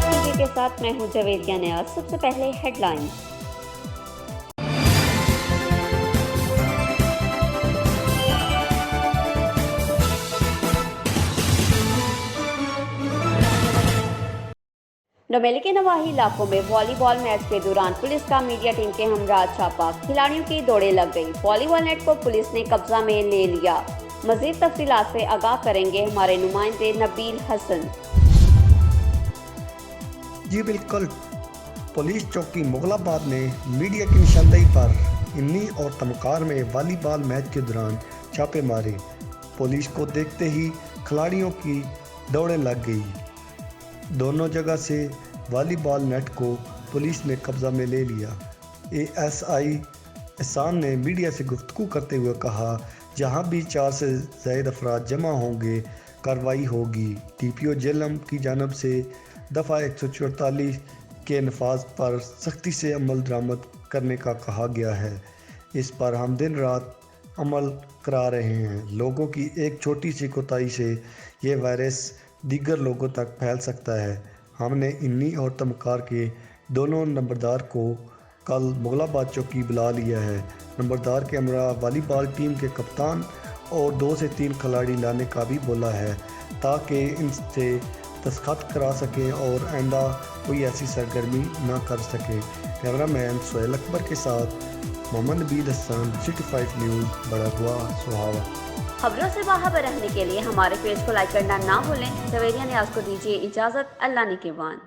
TV के साथ मैं हूं जवेदिया न्याज। सबसे पहले हेडलाइंस। डोमेली के नवाही इलाकों में वॉलीबॉल मैच के दौरान पुलिस का मीडिया टीम के हमरा छापा, खिलाड़ियों की दौड़े लग गई। वॉलीबॉल नेट को पुलिस ने कब्जा में ले लिया। मजीद तफसीलात से आगाह करेंगे हमारे नुमाइंदे नबील हसन। जी बिल्कुल, पुलिस चौकी मुगलाबाद ने मीडिया की निशानदेही पर इन्नी और तमकार में वॉलीबॉल मैच के दौरान छापे मारे। पुलिस को देखते ही खिलाड़ियों की दौड़ें लग गई। दोनों जगह से वॉलीबॉल नेट को पुलिस ने कब्जा में ले लिया। एएसआई एहसान ने मीडिया से गुफ्तगू करते हुए कहा, जहां भी 4 से ज़ायद अफराद जमा होंगे कार्रवाई होगी। टीपीओ जेलम की जानब से दफ़ा 144 के नफाज पर सख्ती से अमल दरामद करने का कहा गया है। इस पर हम दिन रात अमल करा रहे हैं। लोगों की एक छोटी सी कोताही से ये वायरस दीगर लोगों तक फैल सकता है। हमने इन्नी और तमकार के दोनों नंबरदार को कल मुगलाबाद चौकी बुला लिया है। नंबरदार के हमरा वॉलीबॉल टीम के कप्तान और 2 से 3 खिलाड़ी लाने का भी बोला है, ताकि इनसे दस्तखत करा सकें और आइंदा कोई ऐसी सरगर्मी ना कर सके। कैमरामैन सोहेल अकबर के साथ मोहम्मद नबील हसन, सिटी 5 न्यूज़, बड़ा हुआ सुहावा। खबरों से बाखबर रहने के लिए हमारे पेज को लाइक करना ना भूलें। जवेदिया न्याज को दीजिए इजाज़त। अल्लाह निगहबान।